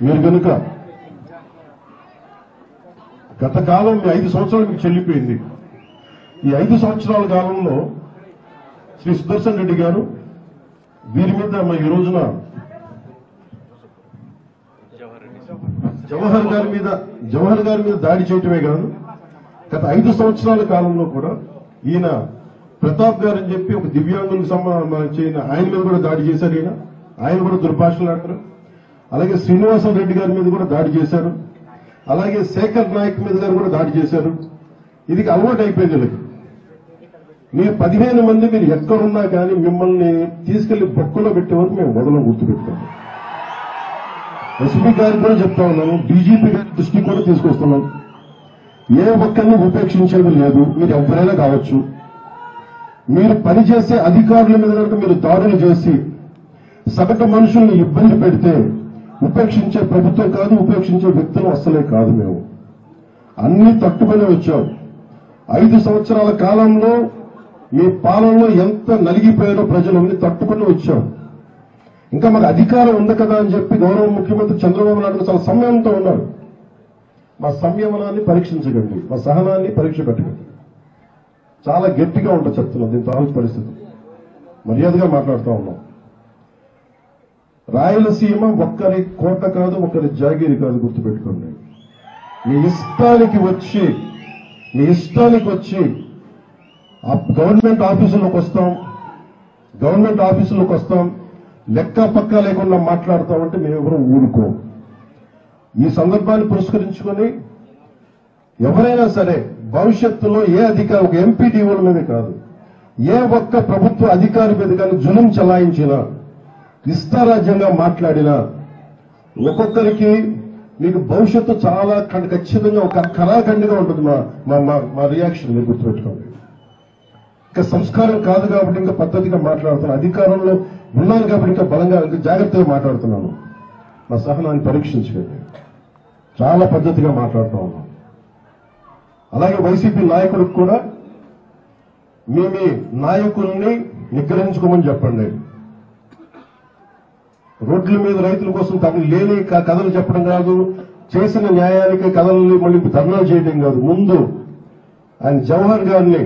మీరు కనుక గత కాలం 5 సంవత్సరాలు మీకు చెల్లిపోయింది. ఈ 5 సంవత్సరాల కాలంలో శ్రీ సుదర్శన్ రెడ్డి గారు వీరి మీద ఈ రోజున జవహర్ గారి మీద దాడి చేయటమే కాదు, గత 5 సంవత్సరాల కాలంలో కూడా ఈయన ప్రతాప్ గారు అని చెప్పి ఒక దివ్యాంగులకు సంబంధించిన ఆయన మీద కూడా దాడి చేశారు. ఆయన కూడా దుర్భాషలాడతారు. అలాగే శ్రీనివాస రెడ్డి గారి మీద కూడా దాడి చేశారు. అలాగే శేఖర్ నాయక్ మీద గారు కూడా దాడి చేశారు. ఇది అలవాటు అయిపోయింది వీళ్ళకి. మీరు 15 మంది మీరు ఎక్కడున్నా కానీ మిమ్మల్ని తీసుకెళ్లి బొక్కలో పెట్టే వరకు మేము వదలం గుర్తుపెట్టాము. ఎస్పీ గారికి కూడా చెప్తా ఉన్నాను, డీజీపీ గారి దృష్టికి కూడా తీసుకొస్తున్నాం. ఏ ఒక్కరిని ఉపేక్షించేది లేదు. మీరు ఎవరైనా కావచ్చు. మీరు పనిచేసే అధికారుల మీద కనుక మీరు దాడులు చేసి సగటు మనుషుల్ని ఇబ్బంది పెడితే ఉపేక్షించే ప్రభుత్వం కాదు, ఉపేక్షించే వ్యక్తులు అస్సలే కాదు. మేము అన్ని తట్టుకుని వచ్చాం. 5 సంవత్సరాల కాలంలో మీ పాలనలో ఎంత నలిగిపోయారో ప్రజలు అన్ని తట్టుకుని వచ్చాం. ఇంకా మాకు అధికారం ఉంది కదా అని చెప్పి గౌరవ ముఖ్యమంత్రి చంద్రబాబు నాయుడు చాలా సంయమనంతో ఉన్నారు. మా సంయమనాన్ని పరీక్షించకండి, మా సహనాన్ని పరీక్ష పెట్టకండి. చాలా గట్టిగా ఉంటుంది చెప్తున్నాం. దీని తాలూకు పరిస్థితి మర్యాదగా మాట్లాడుతూ ఉన్నాం. రాయలసీమ ఒక్కరి కోట కాదు, ఒకరి జాగీరి కాదు, గుర్తుపెట్టుకోండి. మీ ఇష్టానికి వచ్చి గవర్నమెంట్ ఆఫీసులోకి వస్తాం, లెక్క పక్క లేకుండా మాట్లాడతామంటే మేము ఎవరు ఊరుకోం. ఈ సందర్భాన్ని పురస్కరించుకొని ఎవరైనా సరే భవిష్యత్తులో ఏ అధికారి, ఒక ఎంపీడీఓల మీద కాదు, ఏ ఒక్క ప్రభుత్వ అధికారి మీద కానీ జులుం చలాయించినా, ఇష్టారాజ్యంగా మాట్లాడినా ఒక్కొక్కరికి మీకు భవిష్యత్తు చాలా ఖచ్చితంగా ఒక కరాఖండిగా ఉంటుంది. మా రియాక్షన్ మీరు గుర్తుపెట్టుకోండి. ఇంకా సంస్కారం కాదు కాబట్టి ఇంకా పద్ధతిగా మాట్లాడుతున్నాను. అధికారంలో ఉన్నాను కాబట్టి ఇంకా బలంగా ఇంకా జాగ్రత్తగా మాట్లాడుతున్నాను. నా సహనాన్ని పరీక్షించుకోండి. చాలా పద్ధతిగా మాట్లాడుతూ ఉన్నాం. అలాగే వైసీపీ నాయకులకు కూడా మీ నాయకుల్ని నిగ్రహించుకోమని చెప్పండి. రోడ్ల మీద రైతుల కోసం లేని కథలు చెప్పడం కాదు, చేసిన న్యాయానికి కథలు మళ్ళీ ధర్నాలు చేయడం కాదు. ముందు ఆయన జవహర్ గారిని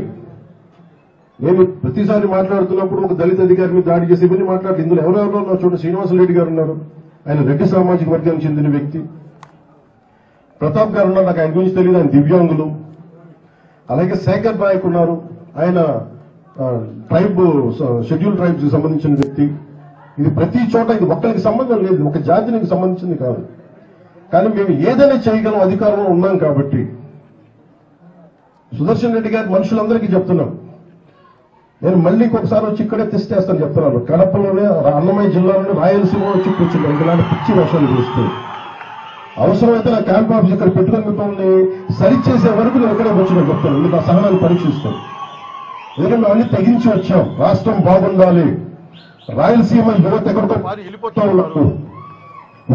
నేను ప్రతిసారి మాట్లాడుతున్నప్పుడు ఒక దళిత అధికారి మీద దాడి చేసి ఇవన్నీ మాట్లాడి ఇందులో ఎవరెవరో చూడండి. శ్రీనివాసరెడ్డి గారు ఉన్నారు, ఆయన రెడ్డి సామాజిక వర్గానికి చెందిన వ్యక్తి. ప్రతాప్ గారు ఉన్నారు, నాకు ఆయన గురించి తెలియదు, ఆయన దివ్యాంగులు. అలాగే శేఖర్ నాయక్ ఉన్నారు, ఆయన షెడ్యూల్ ట్రైబ్స్ కి సంబంధించిన వ్యక్తి. ఇది ప్రతి చోట ఇది ఒక్కరికి సంబంధం లేదు, ఒక జాతికి సంబంధించింది కాదు. కానీ మేము ఏదైనా చేయగలం, అధికారంలో ఉన్నాం కాబట్టి. సుదర్శన్ రెడ్డి గారి మనుషులందరికీ చెప్తున్నాం, నేను మళ్ళీ ఒకసారి వచ్చి ఇక్కడే తెస్తేస్తాను చెప్తున్నాను. కడపలోనే, అన్నమయ్య జిల్లాలోనే, రాయలసీమ వచ్చి కూర్చున్నాను. ఇలాంటి పిచ్చి వర్షాలు చూస్తూ అవసరమైతే నా క్యాంప్ ఆఫీస్ ఇక్కడ పెట్టుకుని మిమ్మల్ని సరిచేసే వరకు నేను ఇక్కడే కూర్చుని చెప్తాను. మీరు నా సహనాన్ని పరీక్షిస్తాను. ఎందుకంటే అన్ని తెగించి వచ్చాం. రాష్ట్రం బాగుండాలి. రాయలసీమ యువత ఎక్కడికో వెళ్ళిపోతా ఉన్నారు.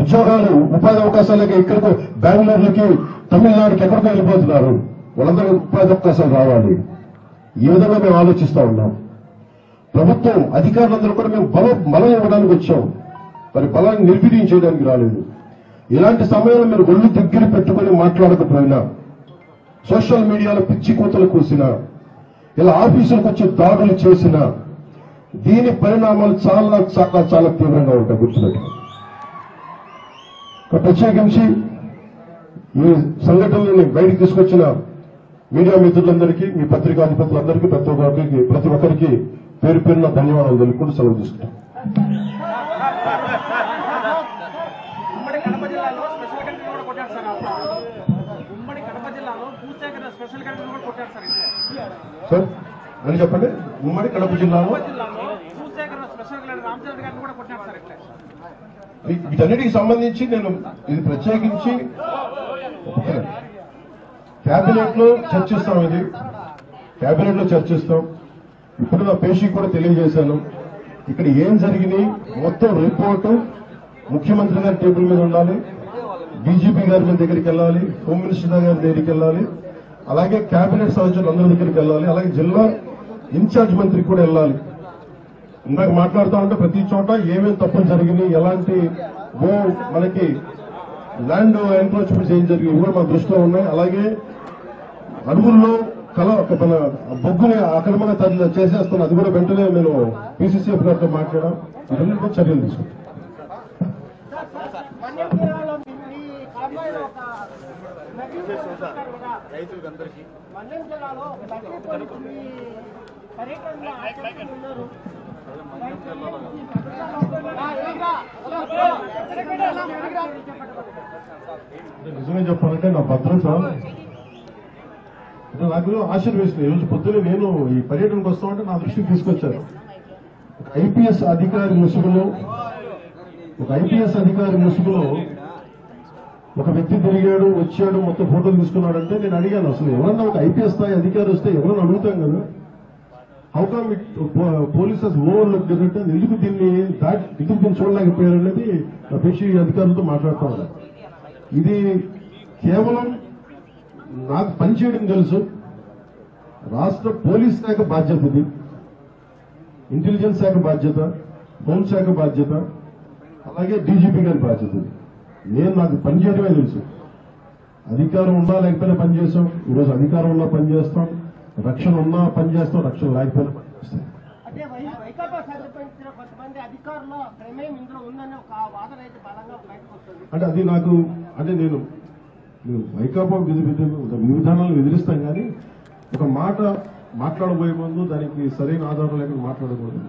ఉద్యోగాలు, ఉపాధి అవకాశాలకి ఇక్కడికో బెంగళూరుకి, తమిళనాడుకి ఎక్కడికో వెళ్ళిపోతున్నారు. వాళ్ళందరికీ ఉపాధి అవకాశాలు రావాలి. ఈ విధంగా మేము ఆలోచిస్తా ఉన్నాం. ప్రభుత్వం అధికారులందరూ కూడా మేము బలం ఇవ్వడానికి వచ్చాం, మరి బలాన్ని నిర్వీర్యం చేయడానికి రాలేదు. ఇలాంటి సమయంలో మీరు ఒళ్ళు దగ్గర పెట్టుకుని మాట్లాడకపోయినా, సోషల్ మీడియాలో పిచ్చి కూతలు కూసినా, ఇలా ఆఫీసులకు వచ్చి దాడులు చేసినా దీని పరిణామాలు చాలా చాలా చాలా తీవ్రంగా ఉంటాయి. గుర్తుపెట్టుకోండి. ప్రత్యేకించి ఈ సంఘటనని బయటకు తీసుకొచ్చిన మీడియా మిత్రులందరికీ, మీ పత్రికాధిపతులందరికీ, ప్రతి ఒక్కరికి పేరు పేరున ధన్యవాదాలు తెలుపుకుంటూ సెలవు తీసుకుంటాం. సార్ అని చెప్పండి. ఉమ్మడి కడప జిల్లాలో వీటన్నిటికి సంబంధించి నేను ఇది ప్రత్యేకించి కేబినెట్ లో చర్చిస్తాం. ఇది కేబినెట్ లో చర్చిస్తాం. ఇప్పుడు నా పేషీ కూడా తెలియజేశాను. ఇక్కడ ఏం జరిగినాయి మొత్తం రిపోర్టు ముఖ్యమంత్రి గారి టేబుల్ మీద ఉండాలి, డీజీపీ గారి దగ్గరికి వెళ్ళాలి, హోమ్ మినిస్టర్ గారి దగ్గరికి వెళ్ళాలి, అలాగే కేబినెట్ సదస్సులు అందరి దగ్గరికి వెళ్ళాలి, అలాగే జిల్లా ఇన్ఛార్జ్ మంత్రికి కూడా వెళ్ళాలి. ఇందాక మాట్లాడుతూ ఉంటే ప్రతి చోట ఏమేమి తప్పులు జరిగినాయి, ఎలాంటి మనకి ల్యాండ్ ఎన్క్రోచ్మెంట్స్ ఏం జరిగింది కూడా మన దృష్టిలో ఉన్నాయి. అలాగే అడవుల్లో మన బొగ్గుని అక్రమంగా చేసేస్తున్నా, అది కూడా వెంటనే నేను పీసీసీఎఫ్ గారితో మాట్లాడాం. ఇవన్నీ చర్యలు తీసుకుంటాం. నిజమే చెప్పాలంటే నా భద్రత నాకు ఆశీర్వేస్తుంది. ఈరోజు పొద్దునే నేను ఈ పర్యటనకు వస్తామంటే నా దృష్టికి తీసుకొచ్చారు. ఒక ఐపీఎస్ అధికారి ముసుగులో ఒక వ్యక్తి తిరిగాడు, వచ్చాడు, మొత్తం ఫోటోలు తీసుకున్నాడంటే నేను అడిగాను, అసలు ఎవరన్నా ఒక ఐపీఎస్ స్థాయి అధికారి వస్తే ఎవరన్నా అడుగుతాం కదా, how come it polices overlook అంటే ఎందుకు దీన్ని చూడలేకపోయారు అనేది నా పేషీ అధికారులతో మాట్లాడుతూ ఉన్నారు. ఇది కేవలం నాకు పనిచేయడం తెలుసు, రాష్ట్ర పోలీస్ శాఖ బాధ్యత, ఇది ఇంటెలిజెన్స్ శాఖ బాధ్యత, హోంశాఖ బాధ్యత, అలాగే డీజీపీ గారి బాధ్యత. నాకు పనిచేయడమే తెలుసు. అధికారం ఉన్నా లేకపోయినా పనిచేస్తాం. ఈరోజు అధికారం ఉన్నా పనిచేస్తాం, రక్షణ ఉన్నా పనిచేస్తాం, రక్షణ లేకపోయినా పనిచేస్తాం. అంటే అది నాకు అంటే నేను వైకాపా విధానాలను ఎదిరిస్తాం కానీ ఒక మాట మాట్లాడబోయే ముందు దానికి సరైన ఆధారం లేకుండా మాట్లాడకూడదు.